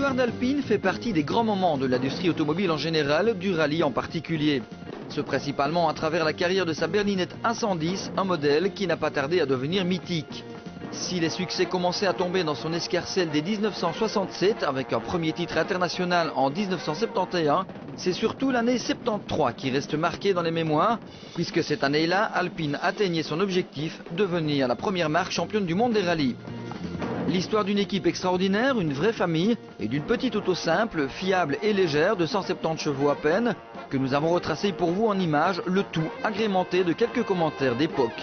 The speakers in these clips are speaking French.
L'histoire d'Alpine fait partie des grands moments de l'industrie automobile en général, du rallye en particulier. Ce principalement à travers la carrière de sa berlinette 110, un modèle qui n'a pas tardé à devenir mythique. Si les succès commençaient à tomber dans son escarcelle dès 1967 avec un premier titre international en 1971, c'est surtout l'année 73 qui reste marquée dans les mémoires, puisque cette année-là, Alpine atteignait son objectif, devenir la première marque championne du monde des rallyes. L'histoire d'une équipe extraordinaire, une vraie famille et d'une petite auto simple, fiable et légère de 170 chevaux à peine, que nous avons retracé pour vous en images, le tout agrémenté de quelques commentaires d'époque.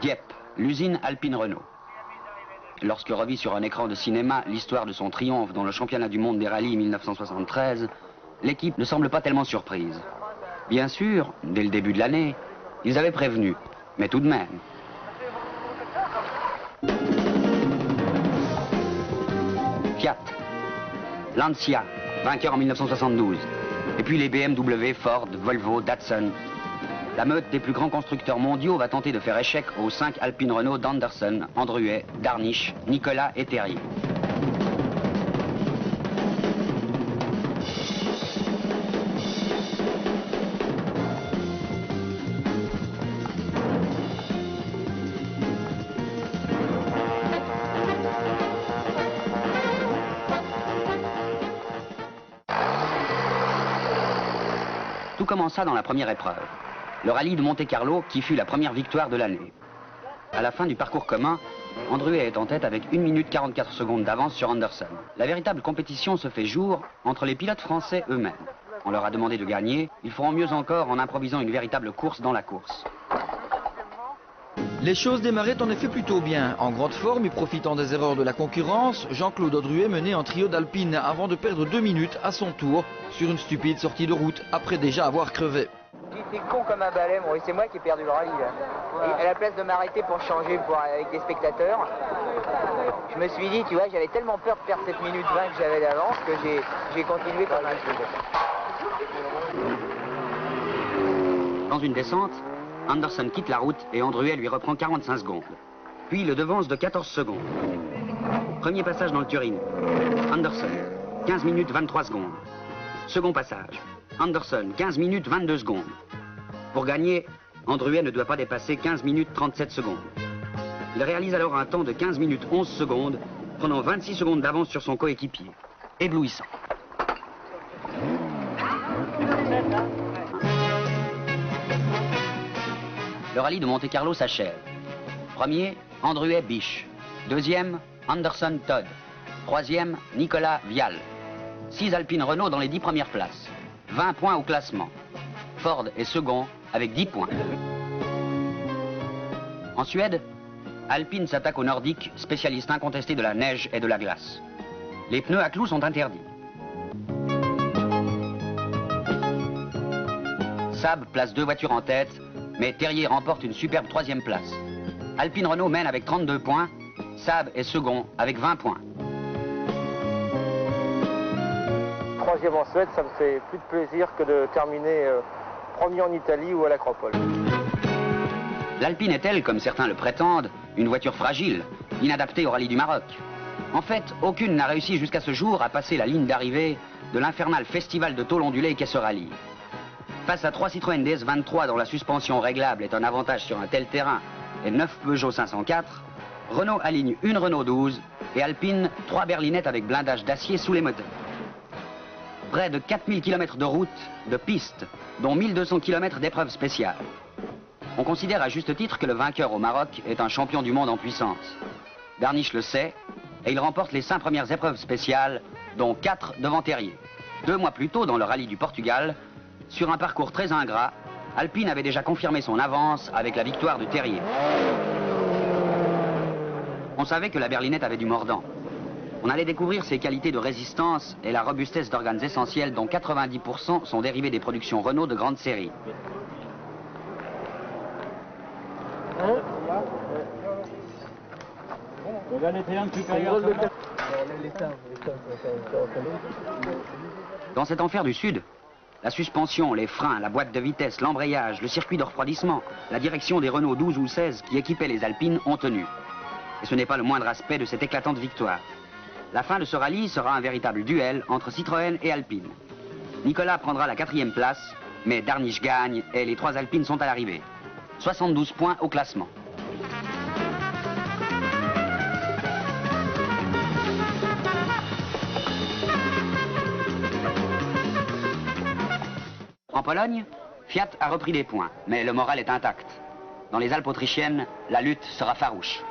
Dieppe, l'usine Alpine Renault. Lorsque revit sur un écran de cinéma l'histoire de son triomphe dans le championnat du monde des rallyes 1973, l'équipe ne semble pas tellement surprise. Bien sûr, dès le début de l'année, ils avaient prévenu, mais tout de même. Fiat, Lancia, vainqueur en 1972, et puis les BMW, Ford, Volvo, Datsun. La meute des plus grands constructeurs mondiaux va tenter de faire échec aux 5 Alpine Renault d'Anderson, Andruet, Darniche, Nicolas et Terrier. Tout commença dans la première épreuve, le rallye de Monte-Carlo qui fut la première victoire de l'année. À la fin du parcours commun, Andruet est en tête avec 1 minute 44 secondes d'avance sur Anderson. La véritable compétition se fait jour entre les pilotes français eux-mêmes. On leur a demandé de gagner, ils feront mieux encore en improvisant une véritable course dans la course. Les choses démarraient en effet plutôt bien. En grande forme et profitant des erreurs de la concurrence, Jean-Claude Andruet menait un trio d'Alpine avant de perdre 2 minutes à son tour sur une stupide sortie de route après déjà avoir crevé. J'étais con comme un balai, bon, et c'est moi qui ai perdu le rallye là. Et à la place de m'arrêter pour changer avec les spectateurs, je me suis dit, tu vois, j'avais tellement peur de perdre cette minute 20 que j'avais d'avance que j'ai continué comme un fou. Dans une descente, Anderson quitte la route et Andruet lui reprend 45 secondes. Puis le devance de 14 secondes. Premier passage dans le Turin. Anderson, 15 minutes 23 secondes. Second passage. Anderson, 15 minutes 22 secondes. Pour gagner, Andruet ne doit pas dépasser 15 minutes 37 secondes. Il réalise alors un temps de 15 minutes 11 secondes, prenant 26 secondes d'avance sur son coéquipier. Éblouissant. Le rallye de Monte-Carlo s'achève. Premier, Andruet Biche. Deuxième, Anderson Todd. Troisième, Nicolas Vial. 6 Alpine Renault dans les 10 premières places. 20 points au classement. Ford est second avec 10 points. En Suède, Alpine s'attaque aux Nordiques, spécialistes incontestés de la neige et de la glace. Les pneus à clous sont interdits. Saab place 2 voitures en tête, mais Terrier remporte une superbe 3e place. Alpine Renault mène avec 32 points, Saab est second avec 20 points. 3e en Suède, ça me fait plus de plaisir que de terminer premier en Italie ou à l'Acropole. L'Alpine est-elle, comme certains le prétendent, une voiture fragile, inadaptée au rallye du Maroc? En fait, aucune n'a réussi jusqu'à ce jour à passer la ligne d'arrivée de l'infernal festival de tôle ondulée qu'est ce rallye. Face à 3 Citroën DS23 dont la suspension réglable est un avantage sur un tel terrain et 9 Peugeot 504, Renault aligne une Renault 12 et Alpine 3 berlinettes avec blindage d'acier sous les moteurs. Près de 4000 km de route, de pistes, dont 1200 km d'épreuves spéciales. On considère à juste titre que le vainqueur au Maroc est un champion du monde en puissance. Darniche le sait, et il remporte les 5 premières épreuves spéciales, dont 4 devant Terrier. 2 mois plus tôt, dans le rallye du Portugal, sur un parcours très ingrat, Alpine avait déjà confirmé son avance avec la victoire de Terrier. On savait que la berlinette avait du mordant. On allait découvrir ses qualités de résistance et la robustesse d'organes essentiels dont 90% sont dérivés des productions Renault de grande série. Dans cet enfer du Sud, la suspension, les freins, la boîte de vitesse, l'embrayage, le circuit de refroidissement, la direction des Renault 12 ou 16 qui équipaient les Alpines ont tenu. Et ce n'est pas le moindre aspect de cette éclatante victoire. La fin de ce rallye sera un véritable duel entre Citroën et Alpine. Nicolas prendra la 4e place, mais Darniche gagne et les 3 Alpines sont à l'arrivée. 72 points au classement. En Pologne, Fiat a repris des points, mais le moral est intact. Dans les Alpes autrichiennes, la lutte sera farouche.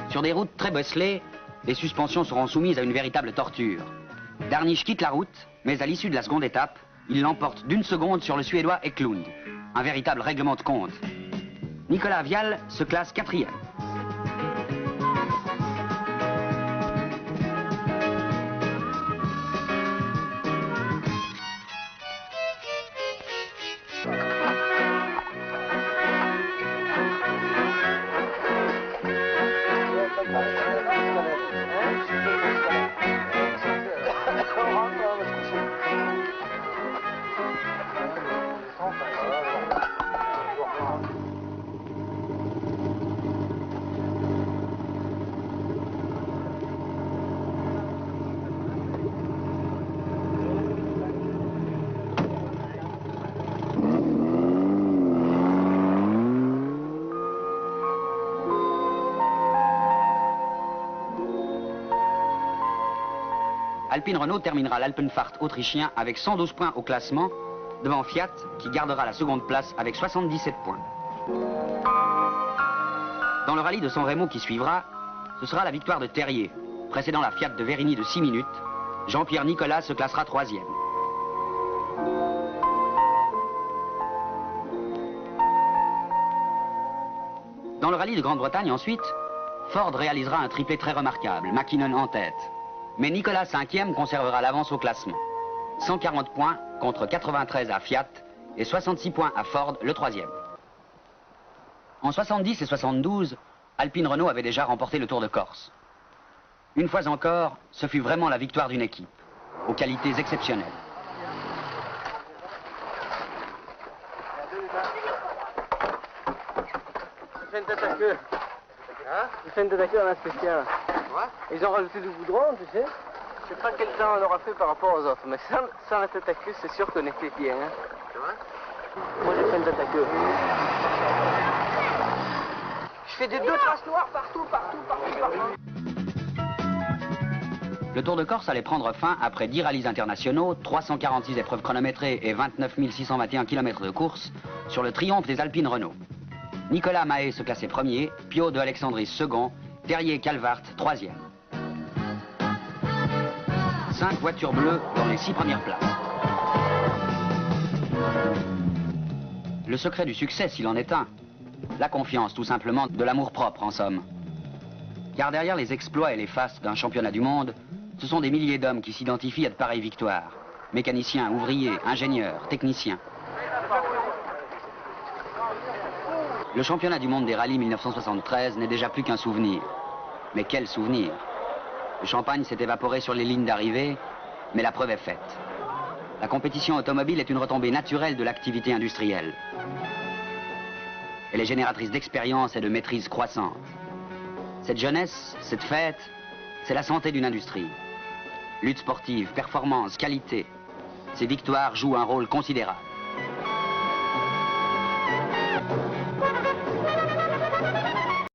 Sur des routes très bosselées, les suspensions seront soumises à une véritable torture. Darniche quitte la route, mais à l'issue de la seconde étape, il l'emporte d'1 seconde sur le Suédois Eklund. Un véritable règlement de compte. Nicolas Vial se classe 4e. Alpine Renault terminera l'Alpenfahrt autrichien avec 112 points au classement, devant Fiat qui gardera la seconde place avec 77 points. Dans le rallye de San Remo qui suivra, ce sera la victoire de Terrier, précédant la Fiat de Vérigny de 6 minutes. Jean-Pierre Nicolas se classera 3e. Dans le rallye de Grande-Bretagne ensuite, Ford réalisera un triplé très remarquable, McKinnon en tête. Mais Nicolas 5e conservera l'avance au classement. 140 points contre 93 à Fiat et 66 points à Ford, le 3e. En 70 et 72, Alpine Renault avait déjà remporté le Tour de Corse. Une fois encore, ce fut vraiment la victoire d'une équipe, aux qualités exceptionnelles. Ils font une tête à queue dans la spéciale. Ils ont rajouté du goudron, tu sais. Je sais pas quel temps on aura fait par rapport aux autres, mais sans la tête à queue, c'est sûr qu'on était bien. Hein. C'est vrai? Moi, j'ai fait une tête à queue. Je fais des 2 traces noires partout. Le Tour de Corse allait prendre fin après 10 rallyes internationaux, 346 épreuves chronométrées et 29 621 km de course sur le triomphe des Alpines Renault. Nicolas Mahé se classait 1er, Pio de Alexandris 2nd, Terrier Calvart 3e. 5 voitures bleues dans les 6 premières places. Le secret du succès, s'il en est un, la confiance tout simplement, de l'amour-propre en somme. Car derrière les exploits et les fastes d'un championnat du monde, ce sont des milliers d'hommes qui s'identifient à de pareilles victoires. Mécaniciens, ouvriers, ingénieurs, techniciens. Le championnat du monde des rallyes 1973 n'est déjà plus qu'un souvenir. Mais quel souvenir! Le champagne s'est évaporé sur les lignes d'arrivée, mais la preuve est faite. La compétition automobile est une retombée naturelle de l'activité industrielle. Elle est génératrice d'expérience et de maîtrise croissante. Cette jeunesse, cette fête, c'est la santé d'une industrie. Lutte sportive, performance, qualité. Ces victoires jouent un rôle considérable.